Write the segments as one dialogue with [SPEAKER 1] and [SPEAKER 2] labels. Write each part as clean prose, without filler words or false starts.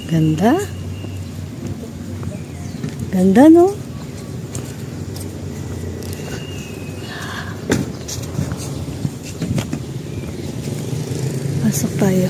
[SPEAKER 1] Ganda. Ganda, no? Pasok tayo.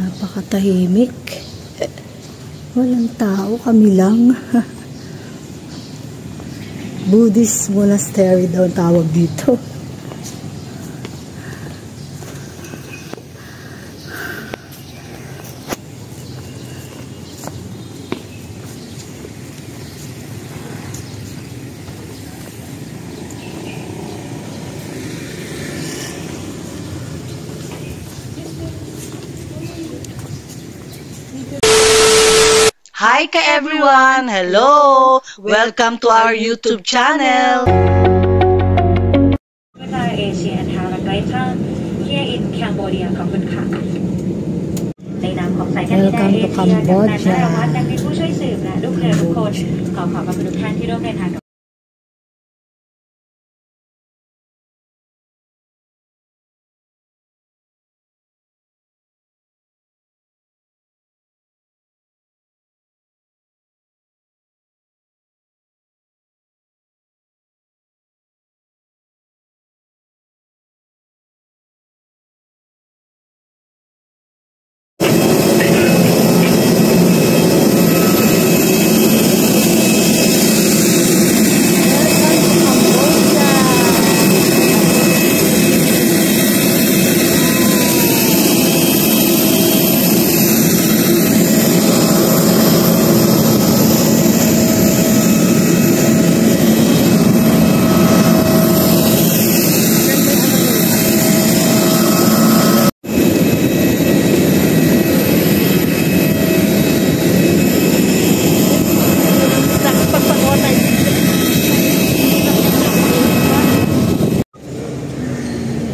[SPEAKER 1] Napakatahimik. Walang tao, kami lang. Buddhist monastery daw ang tawag dito.
[SPEAKER 2] Hi ka everyone! Hello! Welcome to our YouTube channel!
[SPEAKER 3] Asia and Halakaitan here in Cambodia ขอบคุณค่ะในนามของสายการบินแอร์เอเชียกับนายนรวัฒน์นักบินผู้ช่วยสืบและลูกเรือทุกคนขอบคุณทุกท่านที่ร่วมเดินทางกับ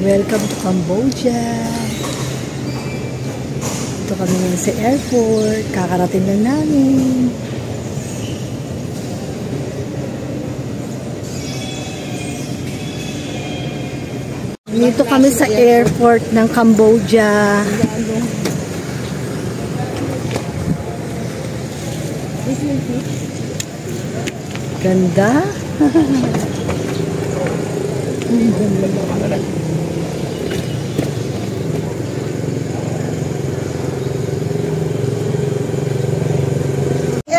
[SPEAKER 1] Welcome to Cambodia. Ito kami ngayon sa airport. Kakarating lang namin. Dito kami sa airport ng Cambodia. Ganda.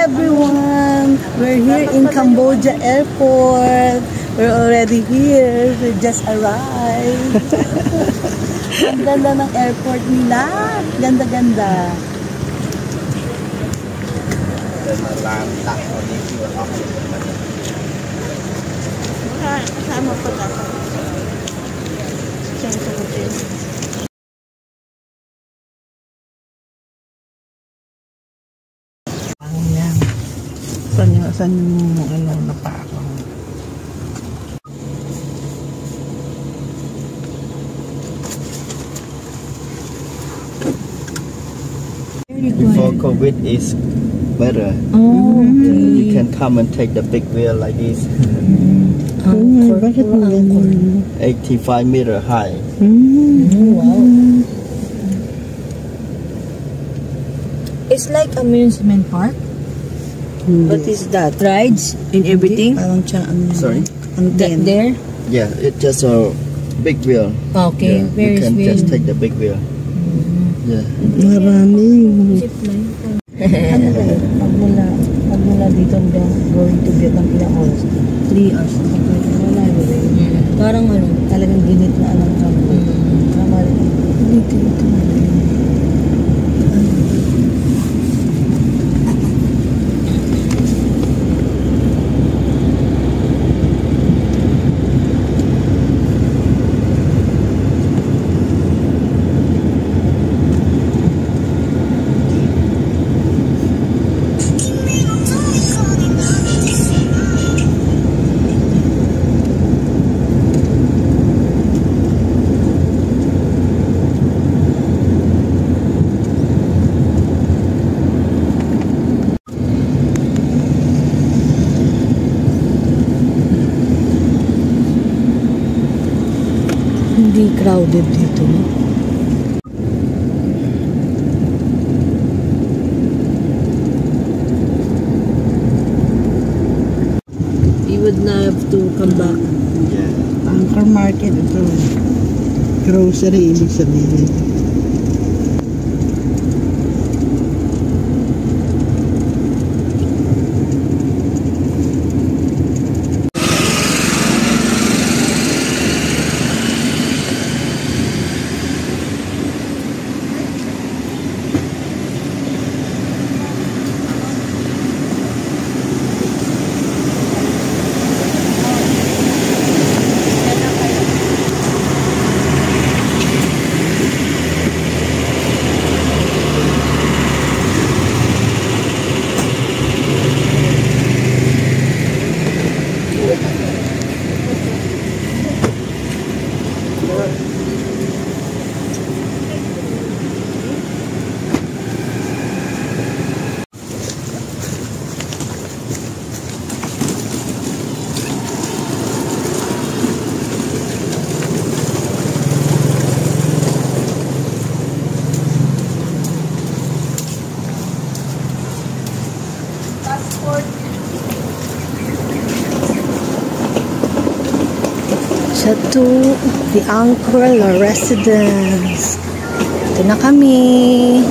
[SPEAKER 1] Everyone, we're here in Cambodia airport. We're already here. We just arrived. Ang ganda ng airport nila. Ganda-ganda. Kasama ko dapat. Siyang sa hotel.
[SPEAKER 2] Saan yung ano na pa ako?
[SPEAKER 4] Before COVID is better.
[SPEAKER 1] Oh, okay.
[SPEAKER 4] You can come and take the big wheel like this.
[SPEAKER 1] Bakit mo ganun?
[SPEAKER 4] 85 meter high.
[SPEAKER 1] Wow.
[SPEAKER 5] It's like amusement park.
[SPEAKER 1] What is that?
[SPEAKER 5] Rides and everything.
[SPEAKER 1] Parang siya,
[SPEAKER 4] Sorry?
[SPEAKER 5] There.
[SPEAKER 4] Yeah, it's just a big wheel.
[SPEAKER 5] Okay.
[SPEAKER 4] Yeah,
[SPEAKER 5] Where
[SPEAKER 4] you
[SPEAKER 5] is
[SPEAKER 4] can
[SPEAKER 5] wheel?
[SPEAKER 4] just take the big wheel. Yeah.
[SPEAKER 1] Marami.
[SPEAKER 5] Pagmula dito hanggang going to Vietnam, ilang oras? 3 hours. Parang ano, talagang ginit na alam ka. Dito.
[SPEAKER 1] Very crowded dito. You would not have to come back.
[SPEAKER 4] Yeah.
[SPEAKER 2] Anchor market ito. Grocery, ibig sabihin.
[SPEAKER 1] To the Anchor Residence. Ito na kami.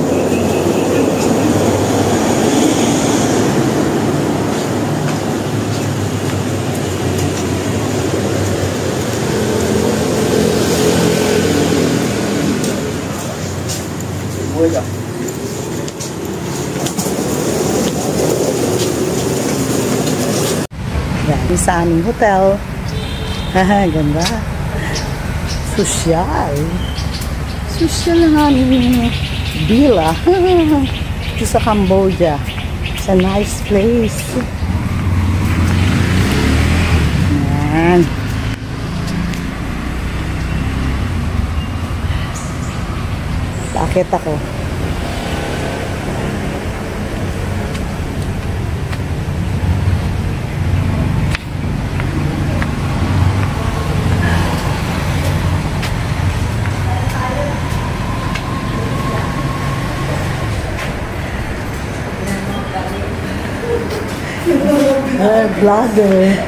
[SPEAKER 1] Yan, sa aming hotel. Haha, ganda. Sosyal. Sosyal na aming villa. Ito sa Cambodia. It's a nice place. Yan. Bakit ako? Vlogger.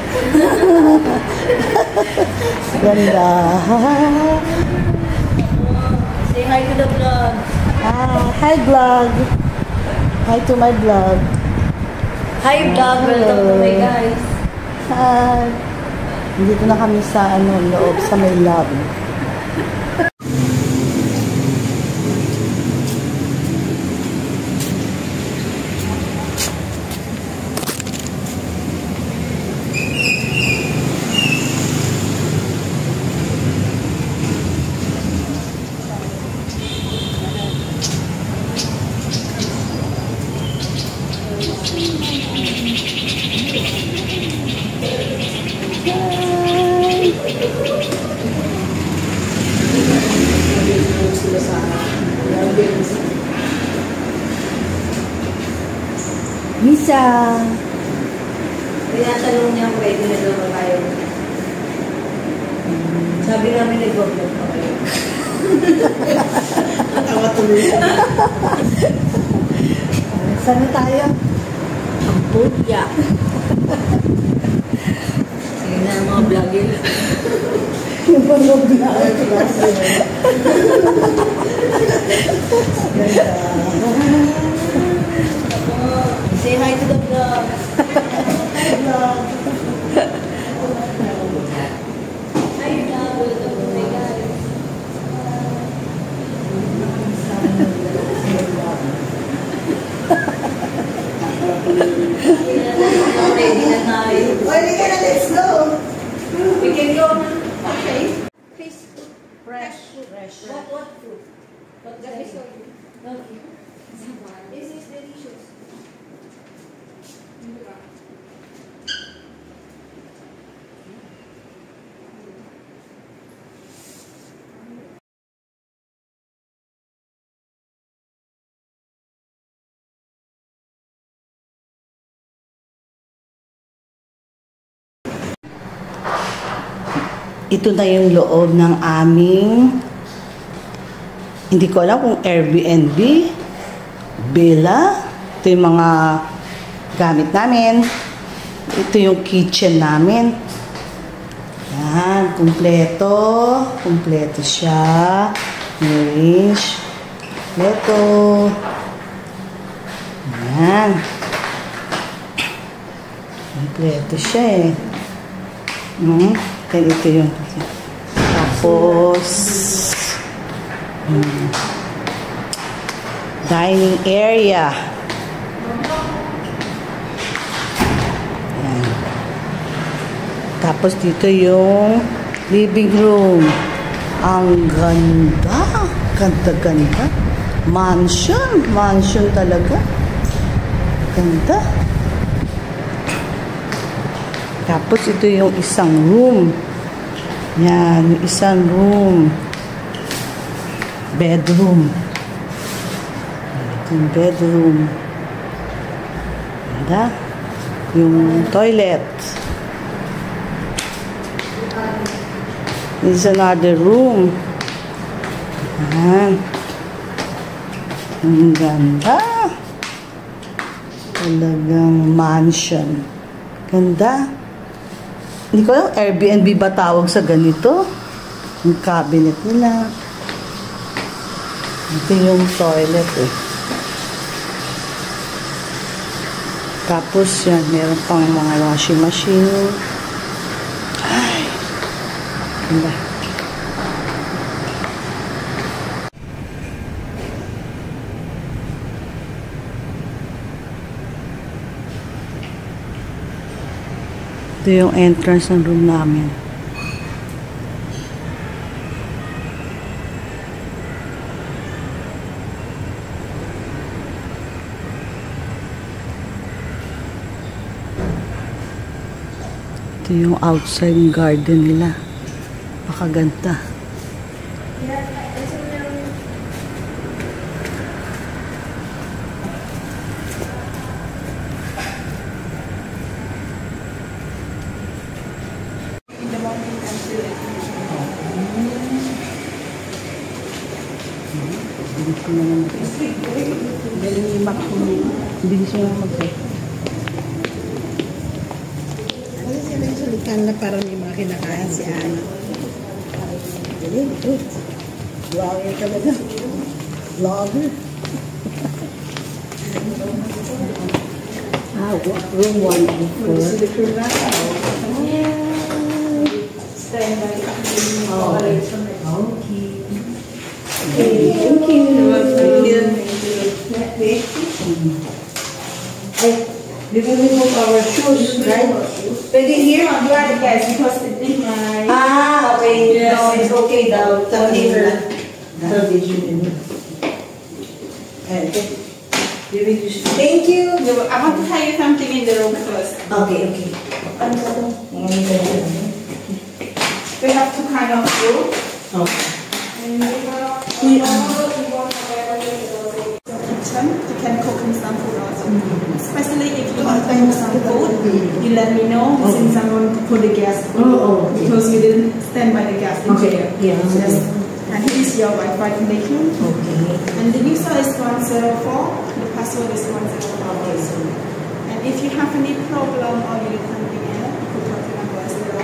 [SPEAKER 1] Ganda.
[SPEAKER 5] Say hi to the vlog.
[SPEAKER 1] Hi vlog. Hi to my vlog.
[SPEAKER 5] Hi vlog, welcome to my guys.
[SPEAKER 1] Hi. Dito na kami sa loob sa may lobby. Misa.
[SPEAKER 5] Tinatanong niya kung pwede na daw ba kayo. Sabi namin nag-vlog pa kayo.
[SPEAKER 2] Tawa tuloy.
[SPEAKER 1] Saan na tayo?
[SPEAKER 5] Cambodia. Sige na mga vlogger.
[SPEAKER 1] Yung mga vlogger.
[SPEAKER 5] Say hi to the vlog. Hi vlog. Hi vlog, welcome to my guys. Ready na tayo.
[SPEAKER 1] Pwede ka na, let's go!
[SPEAKER 5] We can go na. Okay. Fish.
[SPEAKER 1] Fresh.
[SPEAKER 5] What fruit? What the fish? Okay. This is delicious.
[SPEAKER 1] ito na yung loob ng aming, hindi ko alam kung Airbnb, villa. Ito yung mga gamit namin. Ito yung kitchen namin. Yan, kumpleto. Kumpleto siya. Range. Kumpleto. Yan. Kumpleto siya eh. Kaya ito yung tapos dining area. Yan. Tapos dito yung living room. Ang ganda. Ganda-ganda. Mansion. Mansion talaga. Ganda. Tapos ito yung isang room. Yan, yung isang room. Bedroom. Ito yung bedroom. Ganda. Yung toilet. This is another room. Yan. Ang ganda. Talagang mansion. Ganda. Hindi ko alam, Airbnb ba tawag sa ganito? Yung cabinet nila. Ito yung toilet eh. Tapos yan, meron pang mga washing machine. Ay, ganda. Ito yung entrance ng room namin. Ito yung outside garden nila. Pakaganda. Bilis mo lang mag-set.
[SPEAKER 2] Ano sila yung sulitan na parang may mga kinakain si Ana. Vlogger talaga. Vlogger. Room 104. Thank you.
[SPEAKER 1] We will remove our shoes, right? Pwede here?
[SPEAKER 5] You are the guest because it's in my...
[SPEAKER 1] Okay.
[SPEAKER 5] Yes.
[SPEAKER 1] No, it's okay daw.
[SPEAKER 5] Whatever.
[SPEAKER 1] Thank you.
[SPEAKER 5] I want to tell you something in the room first.
[SPEAKER 1] Okay.
[SPEAKER 5] We have two kind of food.
[SPEAKER 1] Okay.
[SPEAKER 5] Kitchen, you can cook in some food also. Especially if you want to cook some food, you let me know since I want to put the gas because you didn't stand by the gas.
[SPEAKER 1] Okay. Yeah.
[SPEAKER 5] Yes. And here is your Wi-Fi connection.
[SPEAKER 1] Okay.
[SPEAKER 5] And the user is 104. The password is 104. And if you have any problem or you need something else, you put your number 0.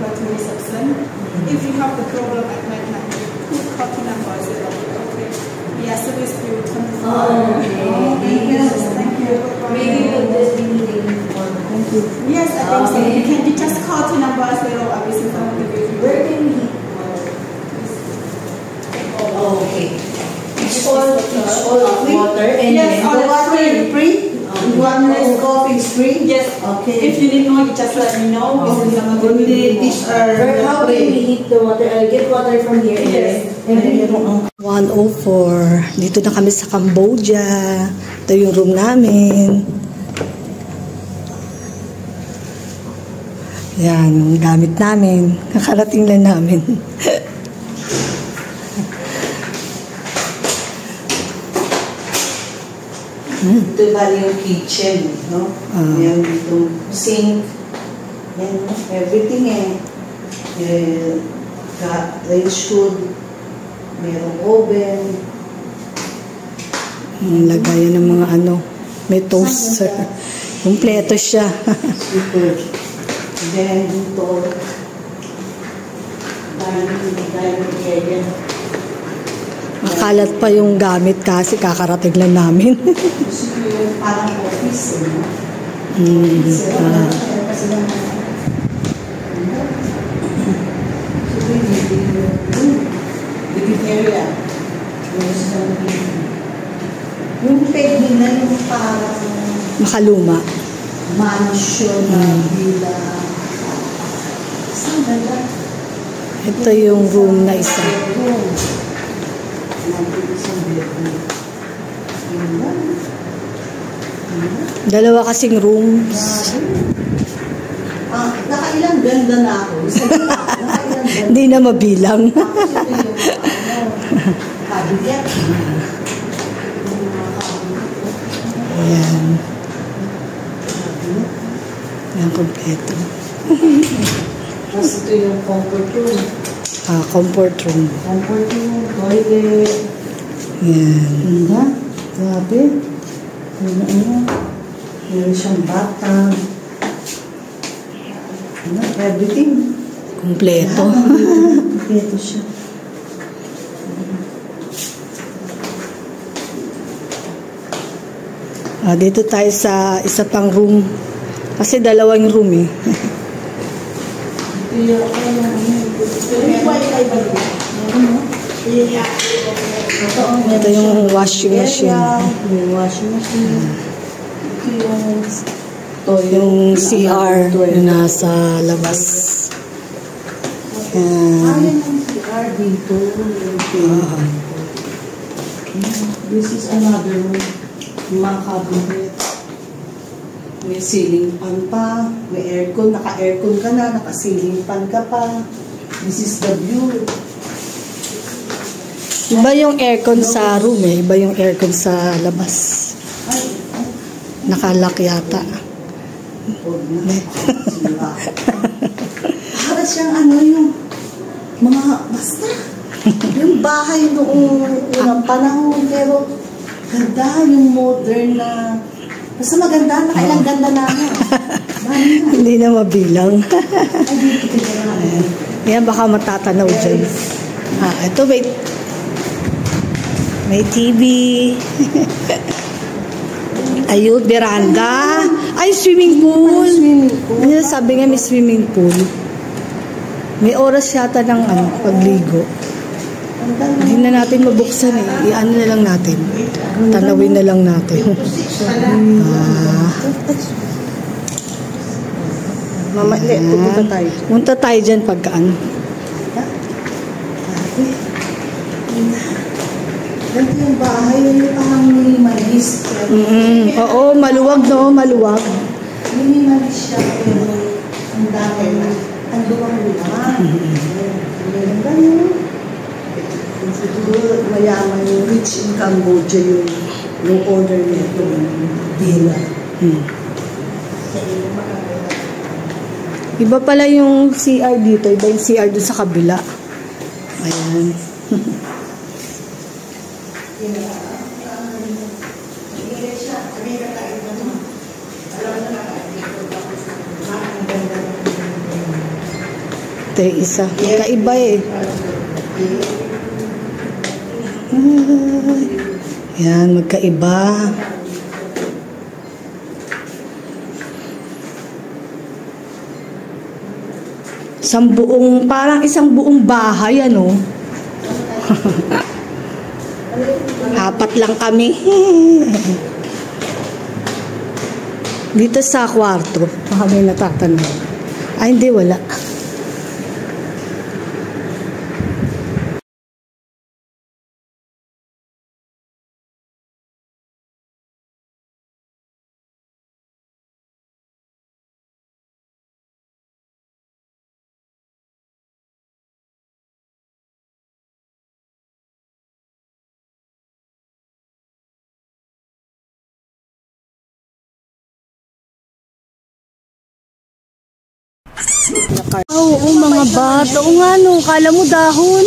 [SPEAKER 5] Go to reception. If you have the problem at night, put copy number 0. Okay. We are service you 24 hours. Thank you.
[SPEAKER 1] Maybe we'll just be needing one. Thank you.
[SPEAKER 5] Yes, I think so. You can just call to number 0. I will send someone to give you.
[SPEAKER 1] Where can we eat? Oh, okay. It's all water and
[SPEAKER 5] Yes, all
[SPEAKER 1] the water is free. One coffee is free.
[SPEAKER 5] Yes.
[SPEAKER 1] Okay.
[SPEAKER 5] If you need more, you just let me know. We send someone to give you.
[SPEAKER 2] These are
[SPEAKER 1] How can we eat the water? Get water from here.
[SPEAKER 5] Yes.
[SPEAKER 1] 104. Dito na kami sa Cambodia. Ito yung room namin. Yan, yung gamit namin. Nakarating lang namin.
[SPEAKER 2] Ito bali yung kitchen, no? Yan dito sink. Yan, everything eh.
[SPEAKER 1] Range hood, mayroong oven.
[SPEAKER 6] Lagayan ng mga ano, may toaster. Kompleto siya.
[SPEAKER 1] Super. Then, dito, dining area.
[SPEAKER 6] Makalat pa yung gamit kasi kakarating lang namin.
[SPEAKER 1] Gusto ko yung parang office, Kasi lang, living area. Yung peg nila, yung parang
[SPEAKER 6] Makaluma.
[SPEAKER 1] mansion na villa. Saan ganda?
[SPEAKER 6] Ito yung room na isa. Dalawa kasing rooms.
[SPEAKER 1] Nakailang ganda na ako. Nakailang ganda.
[SPEAKER 6] Hindi na mabilang.
[SPEAKER 1] Tapos ito yung cabinet.
[SPEAKER 6] Ayan. Ayan, kompleto.
[SPEAKER 1] Tapos ito yung comfort room.
[SPEAKER 6] Comfort room.
[SPEAKER 1] Comfort room, toilet.
[SPEAKER 6] Ayan.
[SPEAKER 1] Ganda. Grabe. Meron siyang bathtub. Everything.
[SPEAKER 6] Kompleto.
[SPEAKER 1] Kompleto siya.
[SPEAKER 6] Dito tayo sa isa pang room. Kasi dalawang room eh. Ito yung washing machine.
[SPEAKER 1] Yung washing machine. Ito
[SPEAKER 6] Yung CR na nasa labas.
[SPEAKER 1] Ayan yung CR dito. This is another room. Yung mga cabinet. May ceiling fan pa. May aircon. Naka-aircon ka na. Naka-ceiling fan ka pa. This is the view.
[SPEAKER 6] Iba yung aircon sa room eh. Iba yung aircon sa labas. Nakalock yata.
[SPEAKER 1] Para siyang ano yung mga basta. Yung bahay noong unang panahon. Pero ganda yung modern na. Basta maganda. Nakailang ganda na ano.
[SPEAKER 6] Hindi na mabilang.
[SPEAKER 1] Ay, dito ka na.
[SPEAKER 6] Yan, baka matatanaw dyan. Ito may TV. Ayun, veranda. Ay, swimming pool. Yan, sabi nga may swimming pool. May oras yata ng pagligo. Hindi na natin mabuksan eh. Iano na lang natin. Tanawin na lang natin.
[SPEAKER 1] Mama, pupunta tayo.
[SPEAKER 6] Punta tayo dyan pagkaan.
[SPEAKER 1] Ganito yung bahay, yung parang minimalist.
[SPEAKER 6] Oo, maluwag no, maluwag.
[SPEAKER 1] Minimalist siya, pero ang dami na. Ang luwang-luwang. Ang ganda. Siguro mayaman yung rich in Cambodia yung order nito. Villa.
[SPEAKER 6] Iba pala yung CR dito, iba yung CR doon sa kabila. Ayan. Ito yung isa. Kaiba eh. Yan, magkaiba. Parang isang buong bahay, ano? Apat lang kami. Dito sa kwarto, baka may natatanaw. Ay, hindi, wala. Oo, mga bata. Oo nga no, kala mo dahon.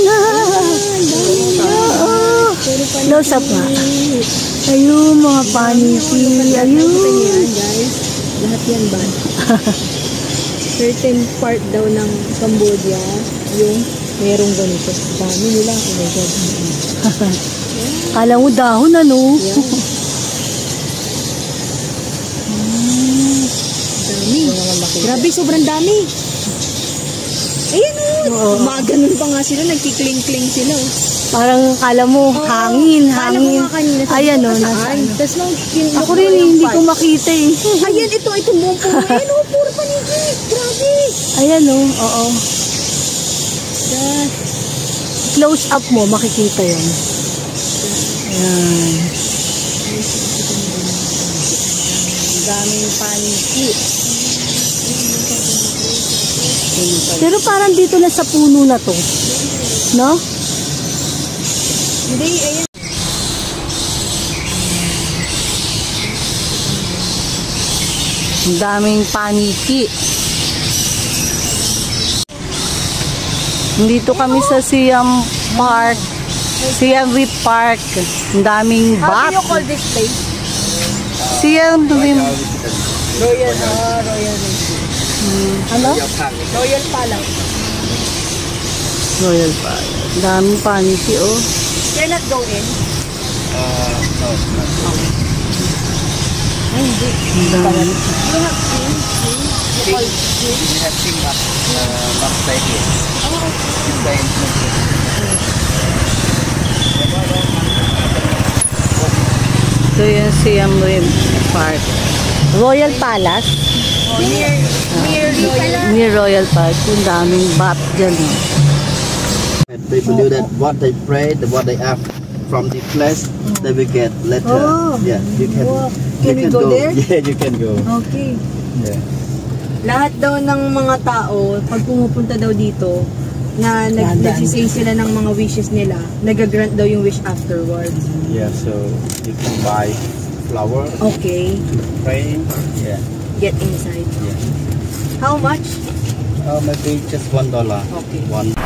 [SPEAKER 6] Oo. Close up nga. Ayun, mga paniki. Ayun.
[SPEAKER 1] Guys, lahat yan ba? Certain part daw ng Cambodia, yung merong ganito. Dami nila. Oh my God.
[SPEAKER 6] Kala mo dahon ano?
[SPEAKER 1] Dami. Grabe, sobrang dami. Ayan o. Mga ganun pa nga sila, nagkikling-kling sila.
[SPEAKER 6] Parang kala mo, hangin.
[SPEAKER 1] Kala mo nga kanina.
[SPEAKER 6] Ayan o.
[SPEAKER 1] Tapos nung
[SPEAKER 6] Ako rin hindi ko makita eh.
[SPEAKER 1] Ayan, ito buong puro. Ayan o, puro paligid. Grabe.
[SPEAKER 6] Ayan o, oo. Close up mo, makikita yan. Ayan.
[SPEAKER 1] Daming paniki.
[SPEAKER 6] Pero parang dito na sa puno na to. No?
[SPEAKER 1] Hindi, ayan.
[SPEAKER 6] Ang daming paniki. Dito kami sa Siam Park. Siam Reef Park. Ang daming bat.
[SPEAKER 1] How do you call this place?
[SPEAKER 6] Siam Reef.
[SPEAKER 1] Royal.
[SPEAKER 6] Ano?
[SPEAKER 1] Royal Palace.
[SPEAKER 6] Royal Park. Ang daming paniki oh.
[SPEAKER 1] You're not going?
[SPEAKER 4] No, not
[SPEAKER 6] Ang dami.
[SPEAKER 1] You have seen? You call seen?
[SPEAKER 4] we have seen not stay here. Stay in
[SPEAKER 6] Ito yung Siam Reef Park. Royal Palace. Near Royal Park. Ang daming bat dyan.
[SPEAKER 4] They believe that what they pray, what they ask from the place, they will get later.
[SPEAKER 1] Oh.
[SPEAKER 4] Yeah, you can.
[SPEAKER 1] Can we go there?
[SPEAKER 4] Yeah, you can go.
[SPEAKER 1] Okay.
[SPEAKER 4] Yeah.
[SPEAKER 1] Lahat daw ng mga tao, pag pumupunta daw dito, na nagsisay sila ng mga wishes nila, nagagrant daw yung wish afterwards.
[SPEAKER 4] Yeah, so you can buy flower
[SPEAKER 1] Okay.
[SPEAKER 4] to pray. Yeah.
[SPEAKER 1] Get inside.
[SPEAKER 4] Yeah.
[SPEAKER 1] How much?
[SPEAKER 4] Maybe just $1.
[SPEAKER 1] Okay.
[SPEAKER 4] One.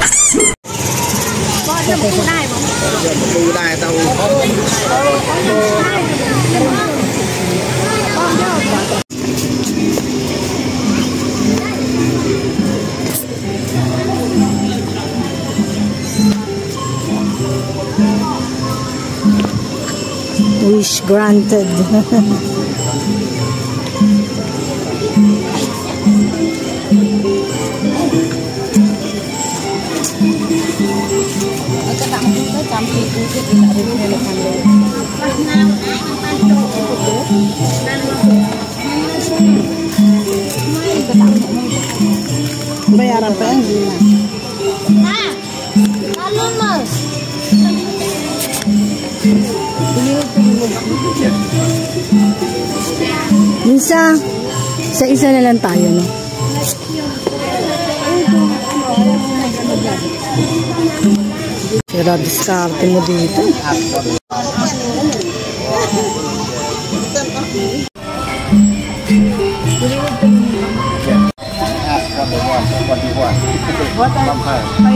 [SPEAKER 6] Wish granted.
[SPEAKER 2] Bayaran pa yan.
[SPEAKER 6] Minsan, sa isa na lang tayo, no? Pero diskarte mo dito.
[SPEAKER 4] What you want?
[SPEAKER 1] What I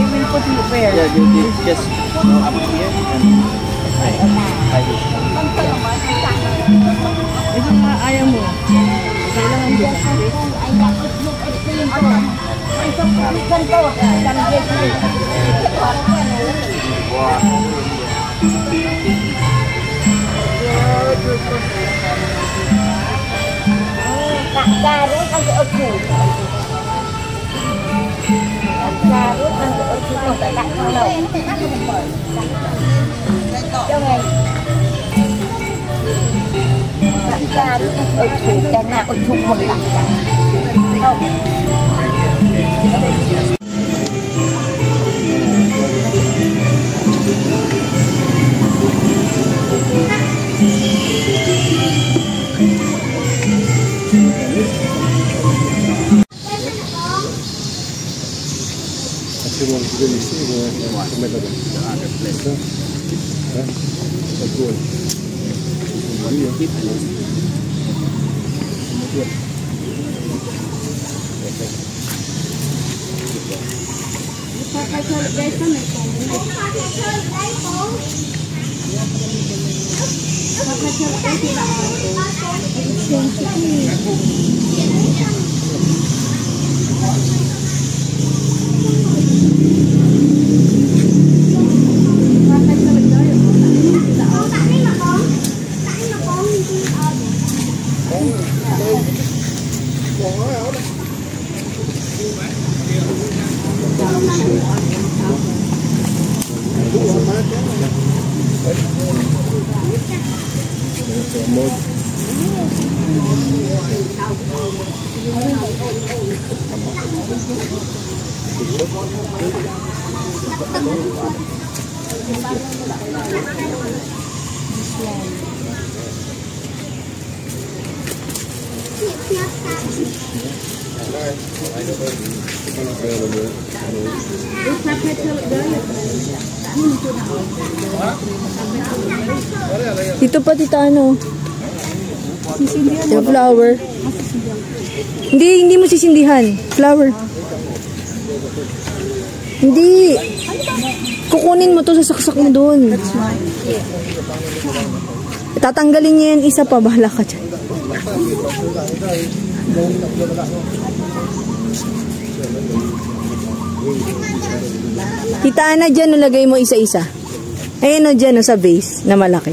[SPEAKER 1] will put you where?
[SPEAKER 4] Yeah, you just go up here and pray.
[SPEAKER 1] Ito nga, ayaw mo. Kailangan dyan.
[SPEAKER 3] Garut ang opo. Garut ang opo ng tak kalau. Jangan. Garut ang opo karena opo mudah.
[SPEAKER 6] Dito pa tita ano? Yung flower. Hindi mo sisindihan. Flower. Hindi. Kukunin mo to sa saksak mo doon. Tatanggalin niya yan isa pa. Bahala ka dyan. Tita Ana, dyan nalagay mo isa-isa. Ayan o dyan o sa base na malaki.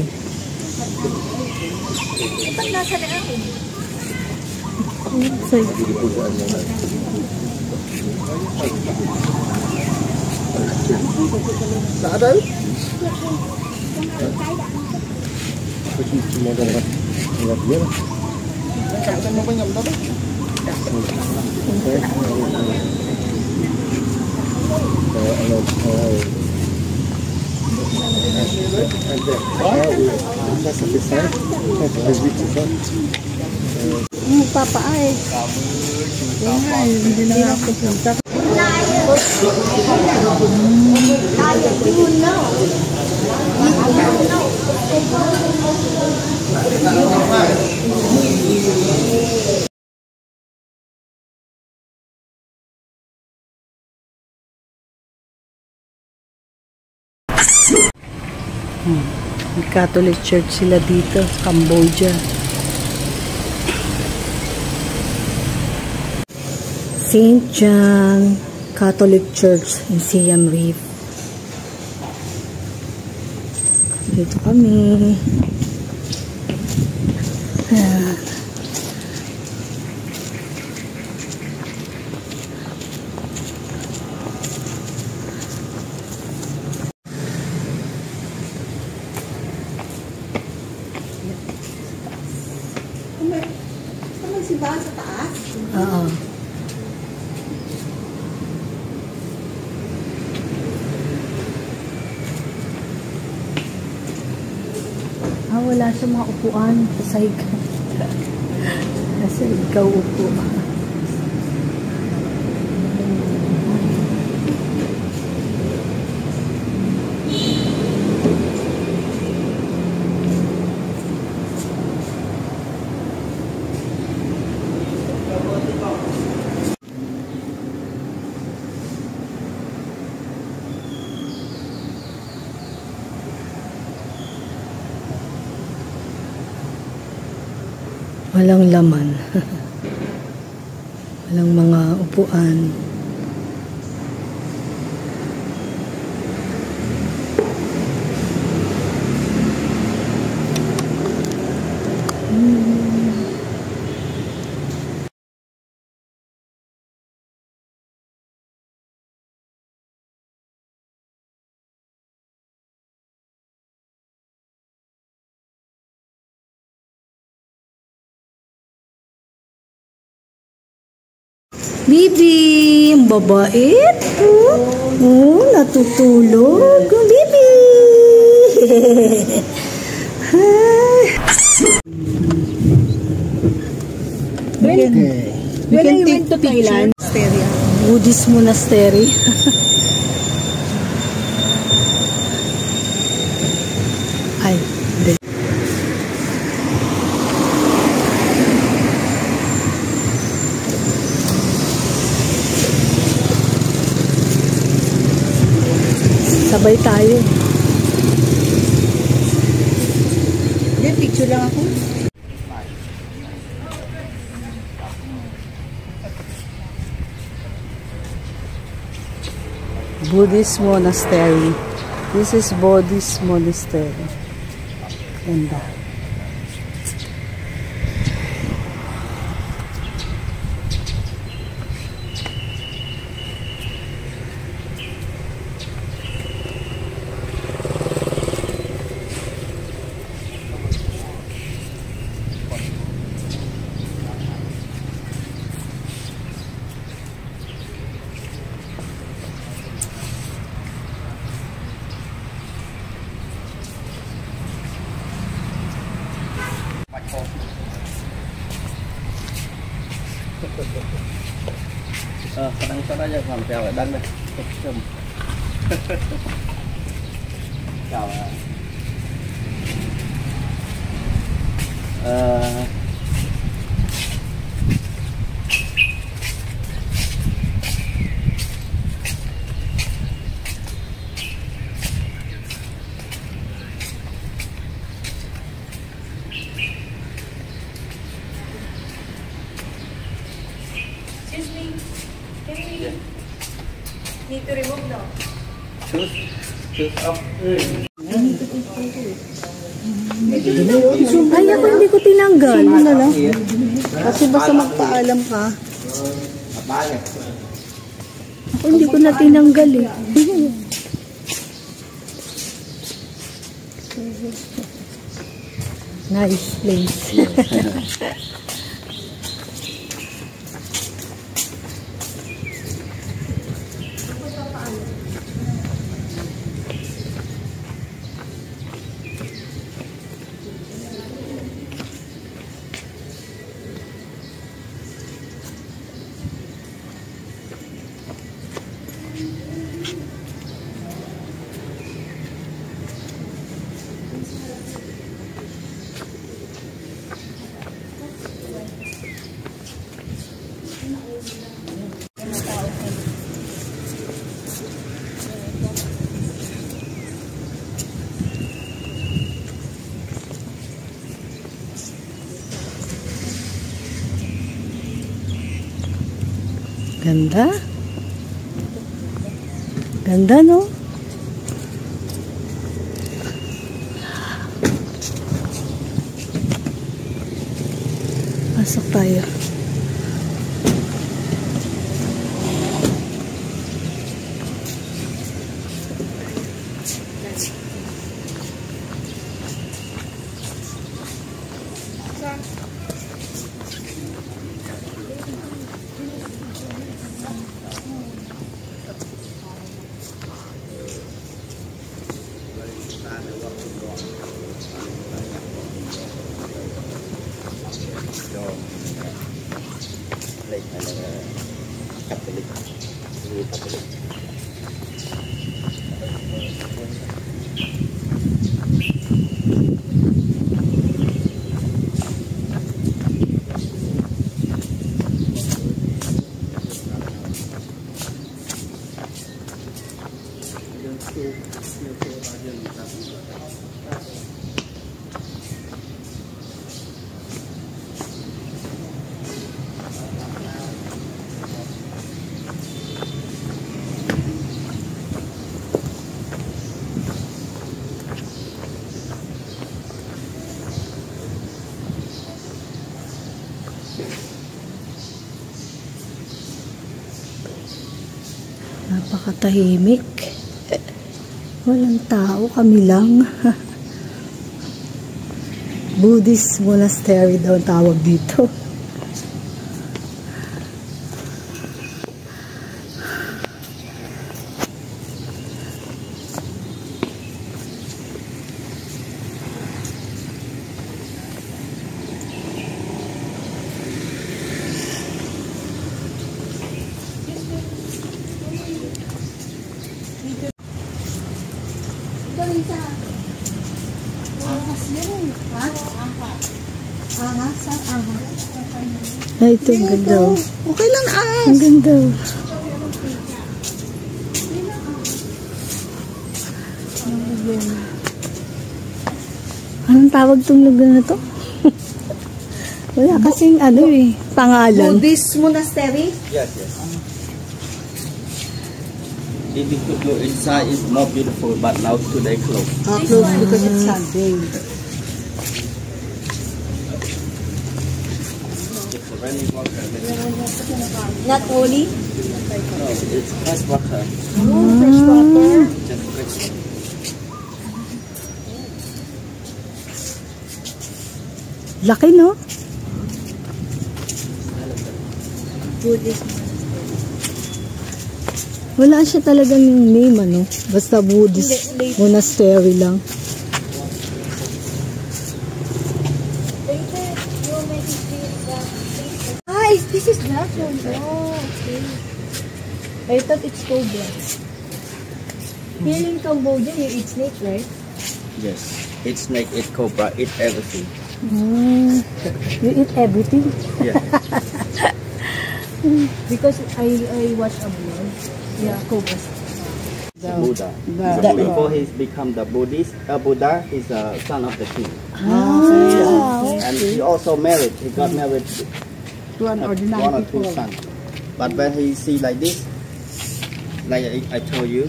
[SPEAKER 6] Papaay. Hindi na ako punta. Catholic Church sila dito sa Cambodia. St. John Catholic Church in Siam Reap. Dito kami.
[SPEAKER 1] Magsimbahan sa taas?
[SPEAKER 6] Oo. Wala sa mga upuan. Sa ikaw. Nasa ikaw upo. Walang laman. Walang mga upuan. Bibi, ang babait. Oh, natutulog. Bibi. When I went to Thailand, Buddhist monastery. Ay, hindi. Sabay tayo.
[SPEAKER 1] Hindi, picture lang ako.
[SPEAKER 6] Buddhist monastery. This is Buddhist monastery. Ganda.
[SPEAKER 4] Kadang sana aja làm treo lại đăng đây. Chào
[SPEAKER 3] Excuse me. Can we need to remove now?
[SPEAKER 4] Choose up.
[SPEAKER 6] Ay, ako hindi ko tinanggal. Ano na lang? Kasi basta magpaalam ka. Ako hindi ko na tinanggal eh. Nice place. Ganda. Ganda, no? Pasok tayo. Napakatahimik. Walang tao, kami lang. Buddhist monastery daw ang tawag dito. Ay, ito ang ganda.
[SPEAKER 1] Okay lang,
[SPEAKER 6] Ang ganda. Anong tawag tong lugar na to? Wala kasing ano eh, pangalan.
[SPEAKER 1] Buddhist monastery?
[SPEAKER 4] Yes, yes. If we could go inside, it's more beautiful, but now today closed.
[SPEAKER 1] Closed because it's Sunday.
[SPEAKER 4] It's a running water.
[SPEAKER 1] Not holy?
[SPEAKER 4] No, it's fresh water.
[SPEAKER 1] Fresh water.
[SPEAKER 4] Just fresh.
[SPEAKER 6] Laki, no?
[SPEAKER 1] Buddhist.
[SPEAKER 6] Wala siya talagang name, ano? Basta Buddhist monastery lang.
[SPEAKER 1] This is that one. Oh, okay. I thought it's cobra. Here in Cambodia, you eat snake, right?
[SPEAKER 4] Yes. It's snake, it's cobra, it's everything.
[SPEAKER 6] You eat everything?
[SPEAKER 4] Yeah.
[SPEAKER 1] Because I watch a vlog. Yeah, cobras.
[SPEAKER 4] Buddha. Before he's become the Buddhist, Buddha is a son of the king. And he also married. He got married to one or two sons. But when he see like this, like I told you,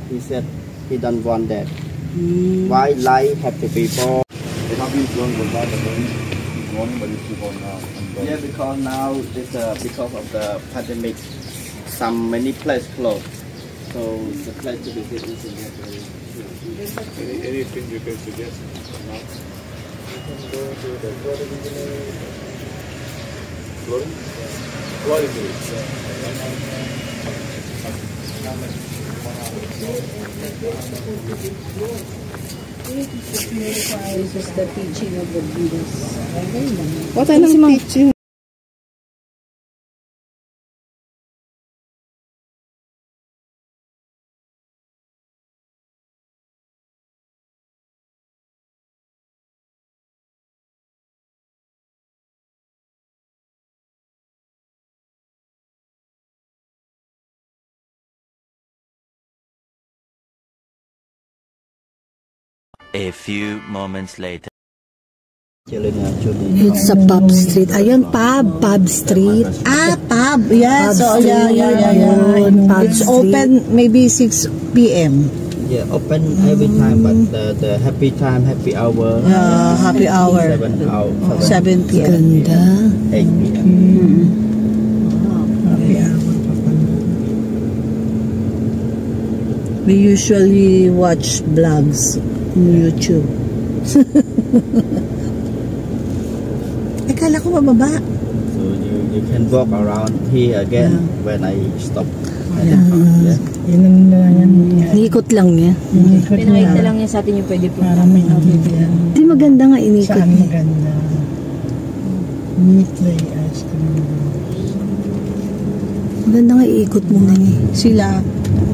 [SPEAKER 4] he said he don't want that. Why life have to be born? Yeah, because now it's because of the pandemic, many places closed. So the place to visit is in there.
[SPEAKER 7] Anything you can suggest? No? You can go to the Floating Village. Floating? Floating Village.
[SPEAKER 1] This is the teaching of the Buddhists.
[SPEAKER 2] What kind of teaching?
[SPEAKER 8] A few moments later.
[SPEAKER 6] It's a pub street. Ayun, pub street.
[SPEAKER 1] Pub. Yeah, so yeah. It's open maybe 6 p.m.
[SPEAKER 4] Yeah, open every time, but the happy time, happy hour.
[SPEAKER 1] Happy hour. 7 p.m.
[SPEAKER 6] Ganda.
[SPEAKER 4] 8 p.m.
[SPEAKER 1] Happy hour. We usually watch vlogs on YouTube. Akala ko bababa.
[SPEAKER 4] So you can walk around here again when I stop.
[SPEAKER 6] Iikot lang niya.
[SPEAKER 1] Pinakita lang niya sa atin yung pwede po.
[SPEAKER 6] Di maganda nga inikot
[SPEAKER 2] Saan
[SPEAKER 6] niya.
[SPEAKER 2] maganda? Neatly as
[SPEAKER 6] Maganda nga iikot muna niya.
[SPEAKER 1] Sila,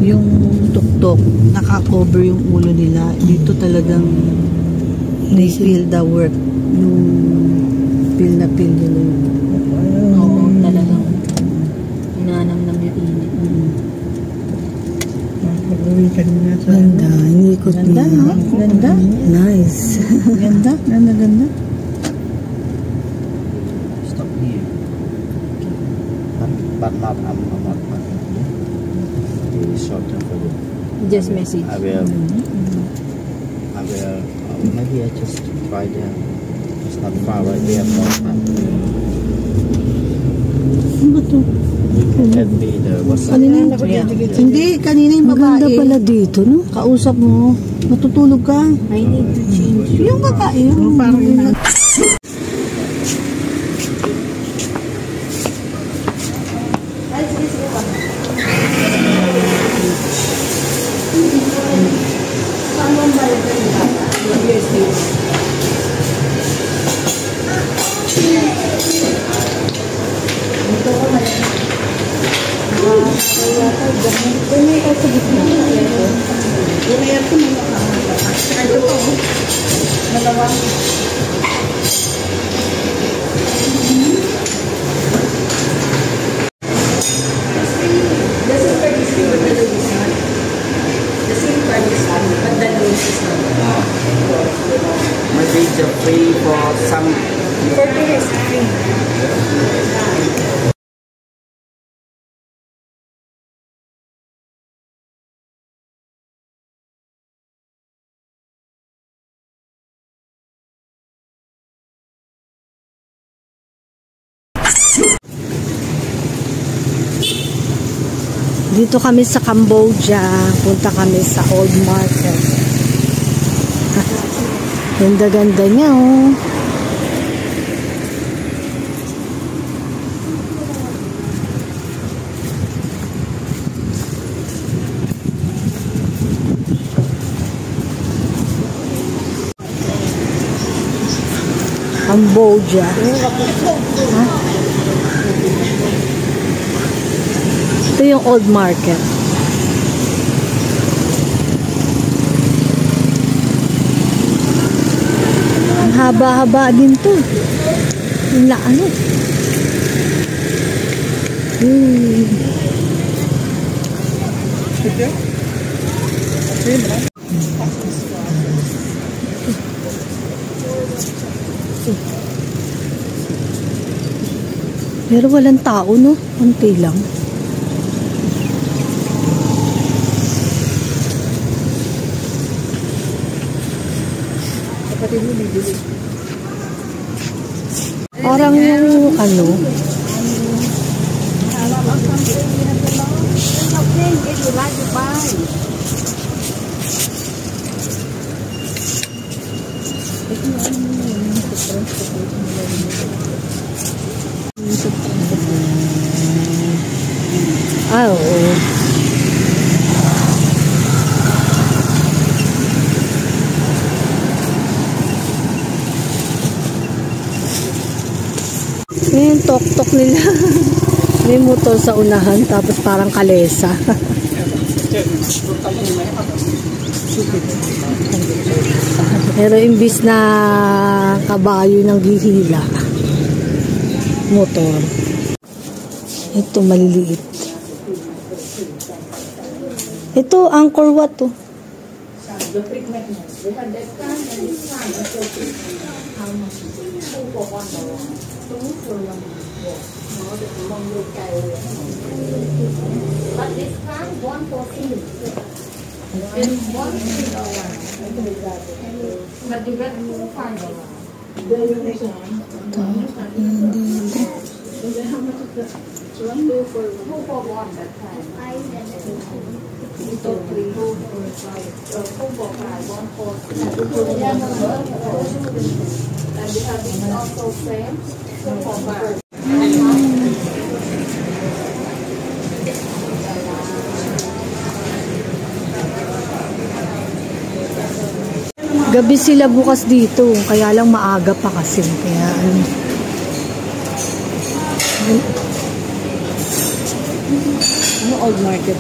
[SPEAKER 1] yung tuktok, naka-cover yung ulo nila. Dito talagang they feel the work. Yung feel na feel nila yun. Oo, talagang inanamnam yung init.
[SPEAKER 2] Pag-uwi ka nila sa...
[SPEAKER 6] Ganda, inikot niya.
[SPEAKER 1] Ganda.
[SPEAKER 6] Nice.
[SPEAKER 1] Ganda.
[SPEAKER 4] Stop here. But not I'm not short term for you.
[SPEAKER 1] Just message.
[SPEAKER 4] I will maybe I just try there. It's not far right there more time.
[SPEAKER 1] Ano ba ito?
[SPEAKER 4] Let me the what's up.
[SPEAKER 1] Hindi, kanina yung
[SPEAKER 6] Maganda
[SPEAKER 1] babae.
[SPEAKER 6] pala dito, no?
[SPEAKER 1] Kausap mo. Matutulog ka. I need to change. Yung babae. Yung parang
[SPEAKER 5] The same card is on, but the name
[SPEAKER 4] some.
[SPEAKER 6] Dito kami sa Cambodia. Punta kami sa Old Market. Ganda-ganda niya, oh. Cambodia. Ha? Ito yung Old Market. Ang haba-haba din to. Yung ano. Pero walang tao, no? Konti lang. Parang yung ano. Ah, oo. Yung tok-tok nila. May motor sa unahan, tapos parang kalesa. Pero imbis na kabayo ng hihila, motor. Ito maliliit. Ito, Angkor Wat to. Gabi sila bukas dito, kaya lang maaga pa kasi. Kaya ano.
[SPEAKER 1] Ano Old Market?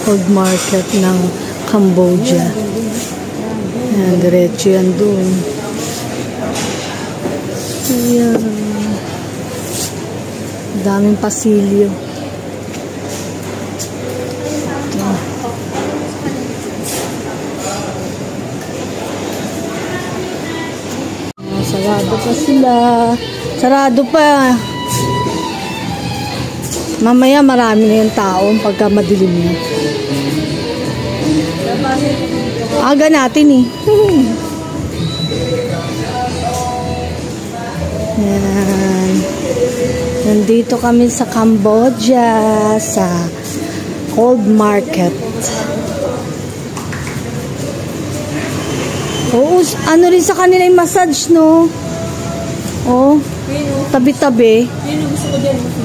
[SPEAKER 6] Old Market ng Cambodia. Yan, diretso yan doon. Ayan. Daming pasilyo. Sarado pa sila. Sarado pa. Mamaya marami na yung tao pagka madilim na. Aga natin eh. Yan. Nandito kami sa Cambodia, sa Old Market. Oo, ano rin sa kanila yung massage, no? Oh, tabi-tabi.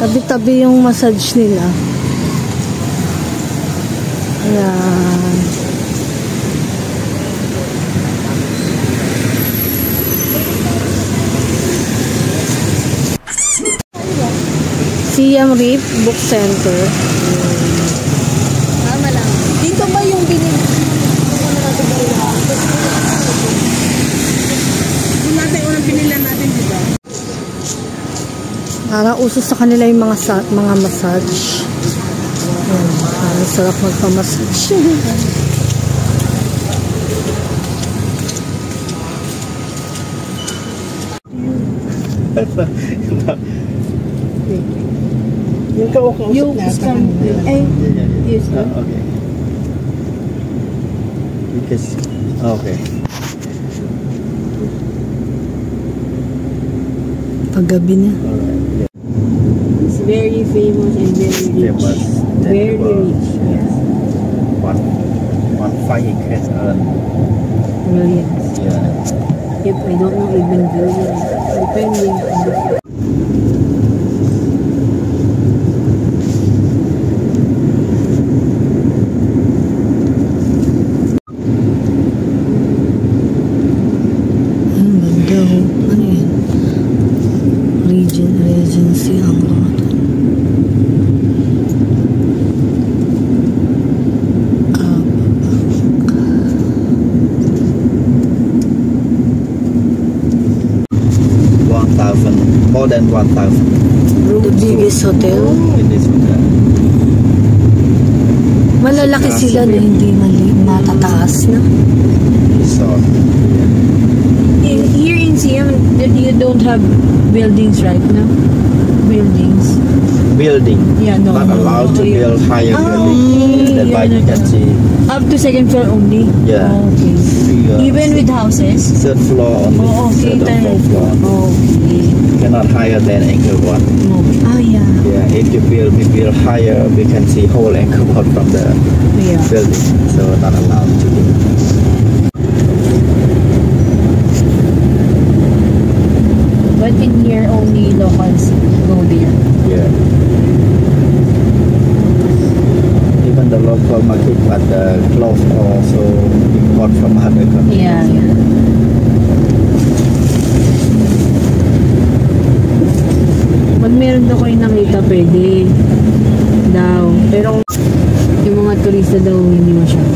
[SPEAKER 6] Tabi-tabi yung massage nila. Ayan. Siam Reef Book Center.
[SPEAKER 1] Tama lang. Dito ba yung binili? Natin unang pinilan natin dito.
[SPEAKER 6] Parang uso sa kanila yung mga massage. Ang sarap magpa-massage.
[SPEAKER 2] Yung kausap natin.
[SPEAKER 4] Okay. Because, okay.
[SPEAKER 6] Paggabi na.
[SPEAKER 4] Alright. Yeah.
[SPEAKER 1] It's very famous and very rich.
[SPEAKER 4] Famous.
[SPEAKER 1] Very rich. Yes.
[SPEAKER 4] One fight he can earn.
[SPEAKER 1] Millions.
[SPEAKER 4] Yeah.
[SPEAKER 1] If I don't know, even billions. Depending on the
[SPEAKER 6] Ganda ho. Ano yan? Regency ang mga to.
[SPEAKER 4] More than 1,000
[SPEAKER 6] The biggest hotel.
[SPEAKER 4] in this hotel.
[SPEAKER 6] Malalaki sila na hindi matataas na.
[SPEAKER 4] So,
[SPEAKER 1] Here in Siam, you don't have buildings right now.
[SPEAKER 4] building.
[SPEAKER 1] Yeah, no.
[SPEAKER 4] Not allowed to build higher building. That's why you can see.
[SPEAKER 1] Up to second floor only.
[SPEAKER 4] Yeah.
[SPEAKER 1] Oh, okay. Even with houses.
[SPEAKER 4] Third floor only.
[SPEAKER 1] Oh, okay.
[SPEAKER 4] Third and fourth floor.
[SPEAKER 1] Okay.
[SPEAKER 4] Cannot higher than Angkor Wat.
[SPEAKER 1] No. Ah, yeah.
[SPEAKER 4] Yeah, if we build higher, we can see whole Angkor Wat from the
[SPEAKER 1] Yeah.
[SPEAKER 4] building. So not allowed to do.
[SPEAKER 1] But in here, only locals go there.
[SPEAKER 4] Yeah. Even the local market, but the clothes also import from other countries.
[SPEAKER 1] Yeah, yeah. Pag meron daw kayo nakita, pwede daw. Pero yung mga turista daw, hindi masyado.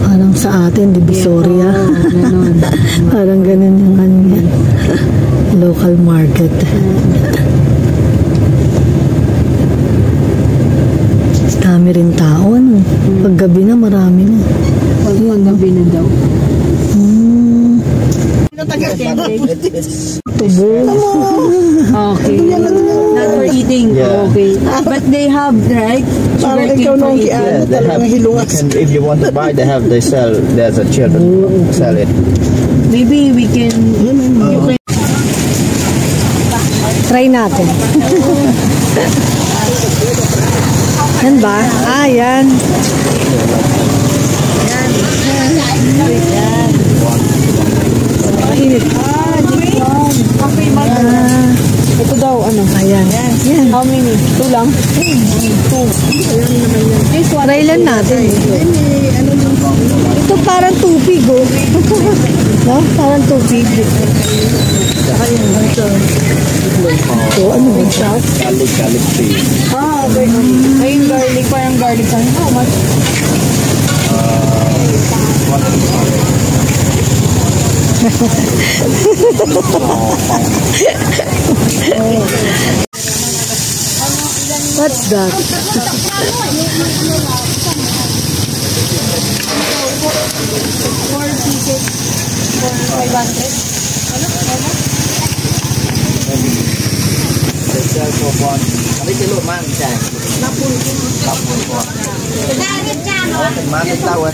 [SPEAKER 6] Parang sa atin, Divisoria.
[SPEAKER 1] Ganon.
[SPEAKER 6] Parang ganun yung ano niya. Local market. Dami rin tao, ano? Paggabi na, marami na.
[SPEAKER 1] Pag gabi na daw.
[SPEAKER 6] Tubo.
[SPEAKER 1] Okay. Not for eating.
[SPEAKER 4] Yeah.
[SPEAKER 1] Okay. But they have, right?
[SPEAKER 2] Parang
[SPEAKER 1] Sugar
[SPEAKER 2] ikaw
[SPEAKER 1] cane for
[SPEAKER 2] nung
[SPEAKER 1] eating.
[SPEAKER 2] kiano
[SPEAKER 4] They have,
[SPEAKER 2] talagang hilungas.
[SPEAKER 4] if you want to buy, they sell. There's a children sell it.
[SPEAKER 1] Maybe we can, you can.
[SPEAKER 6] Try natin. Yan ba? Ah, yan. Mainit.
[SPEAKER 1] Ito daw, ano?
[SPEAKER 6] Ayan. Yan.
[SPEAKER 1] How many? 2 lang? 2. This one.
[SPEAKER 6] Try lang natin. Ito parang tubig, oh. No? Parang tubig. Ito, ano ba siya?
[SPEAKER 4] Garlic tea.
[SPEAKER 1] Ah, okay. Ayun, garlic. Parang garlic sa how much?
[SPEAKER 6] What's that?
[SPEAKER 4] They sell for one. Mấy cái lụa mang chả. 50 mang cái tao ấy.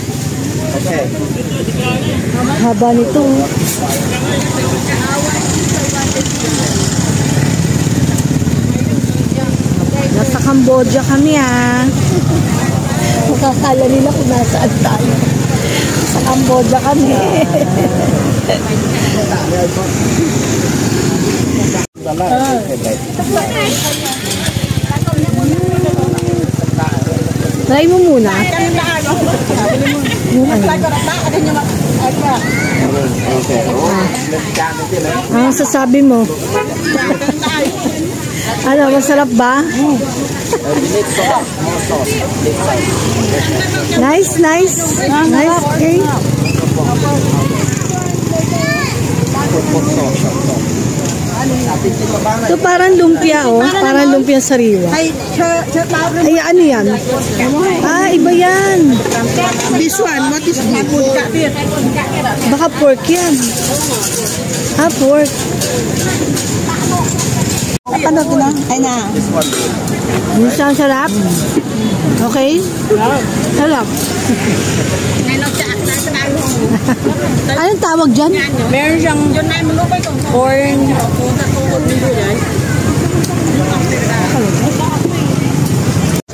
[SPEAKER 4] Okay.
[SPEAKER 6] Haba nito. Nasa Cambodia kami, ah. Makakala nila kung nasaan tayo. Sa Cambodia kami. Try mo muna. Yung ano. Ang sasabi mo? Ano, masarap ba? Nice, nice. Nice, okay. Ito parang lumpia, oh. Parang lumpia sariwa. Ay, ano yan? Ah, iba yan.
[SPEAKER 2] This one, what is this?
[SPEAKER 6] Baka pork yan. Ah, pork.
[SPEAKER 1] Ano ito na? Ay na.
[SPEAKER 6] Ang sarap. Okay? Sarap. Anong tawag dyan?
[SPEAKER 1] Meron siyang corn.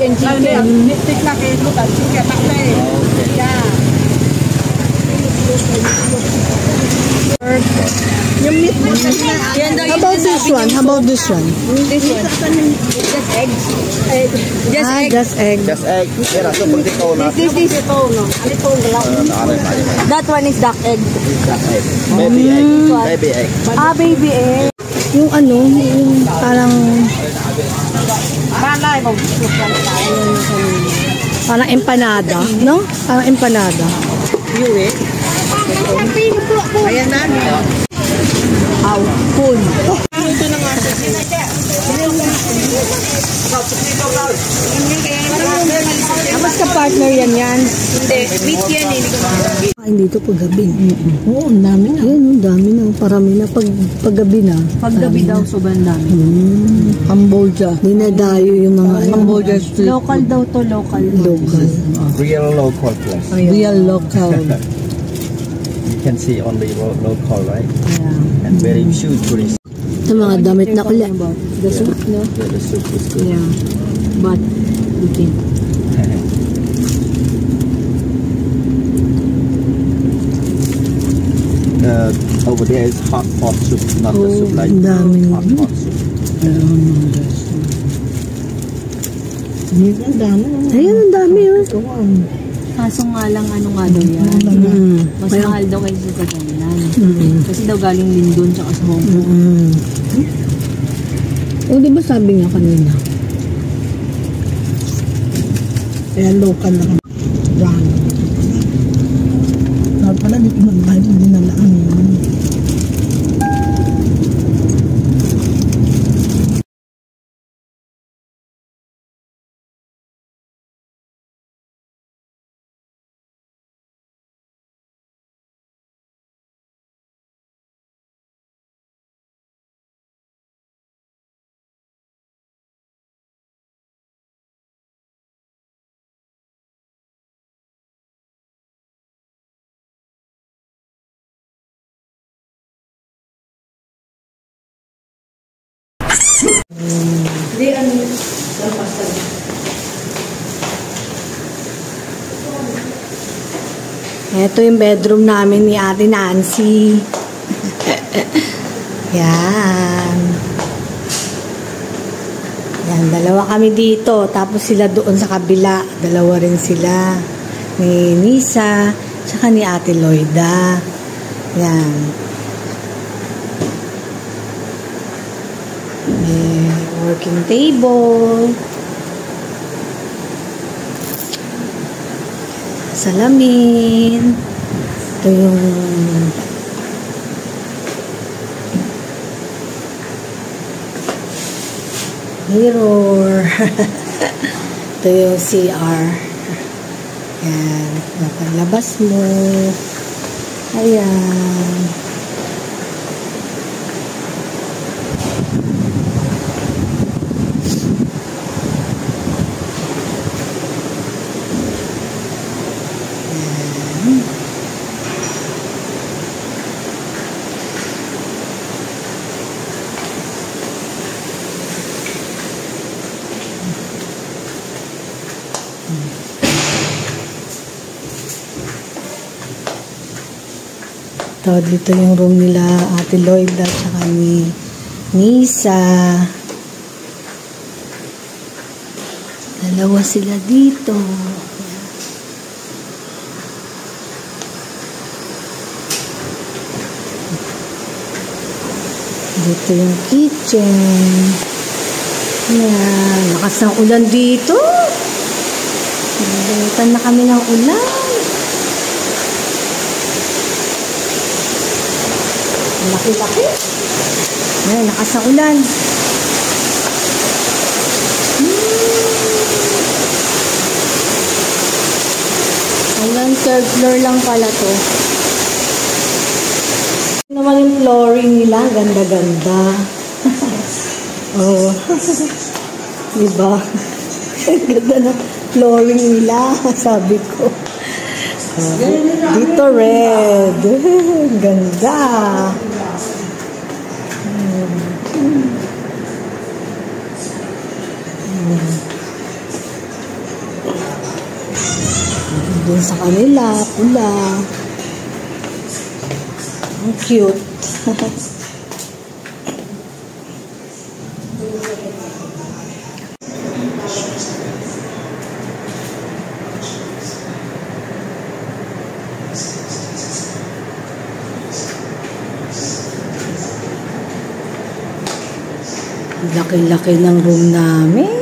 [SPEAKER 1] And chicken.
[SPEAKER 6] Yung meat. How about this one? How about this one?
[SPEAKER 1] This one. Just eggs.
[SPEAKER 6] Just egg.
[SPEAKER 4] Just egg. Mira, so pag ito na.
[SPEAKER 1] This is that one is duck egg.
[SPEAKER 4] Duck egg. Baby egg. Baby egg.
[SPEAKER 6] Ah, baby egg. Yung ano, yung parang parang empanada, no? Parang empanada.
[SPEAKER 1] Ayan na.
[SPEAKER 6] Aw, full. Mas ka partner yan.
[SPEAKER 1] Hindi, meat yan eh.
[SPEAKER 6] Kain dito pag gabi. Oo, ang dami na. Ayun, ang dami na. Parami na pag gabi na.
[SPEAKER 1] Pag gabi daw, sobrang dami.
[SPEAKER 6] Cambodia. Dinadayo yung mga Cambodia street.
[SPEAKER 1] Local daw to, local.
[SPEAKER 6] Local.
[SPEAKER 4] Real local place.
[SPEAKER 6] Real local.
[SPEAKER 4] You can see only local, right? Yeah. And very few tourists.
[SPEAKER 6] Ito mga damit na ulit.
[SPEAKER 1] The soup, no?
[SPEAKER 4] Yeah, the soup is good.
[SPEAKER 1] Yeah. But, we can.
[SPEAKER 4] Over there is hot pot soup, not the soup like hot pot soup.
[SPEAKER 6] Ayun, ang dami yun.
[SPEAKER 1] Kaso nga lang, ano nga daw yan. Mas mahal daw kaysa sa Thailand. Kasi daw galing Lindon tsaka sa Hong Kong.
[SPEAKER 6] O, di ba sabi nga kanina? Kaya local lang. Wow. Dapat pala, di ko mag-buy, hindi nalaan yun. Ito yung bedroom namin ni Ate Nancy. Yan. Yan, dalawa kami dito. Tapos sila doon sa kabila. Dalawa rin sila. Ni Nisa, tsaka ni Ate Loida. Yan. May working table. Salamin. Ito yung mirror. Ito yung CR. Yan. Nakalabas mo. Ayan. Ito, dito yung room nila Ate Loida at saka ni Nisa. Dalawa sila dito. Dito yung kitchen. Yan. Lakas ng ulan dito. Nagalitan na kami ng ulan. Laki-laki. Ayan, lakas ng ulan. Hanggang third floor lang pala to. Naman yung flooring nila, ganda-ganda. Oh. Diba? Ganda na flooring nila, sabi ko. Dito red. Ganda. Doon sa kanila, pula. Ang cute. Laki-laki ng room namin.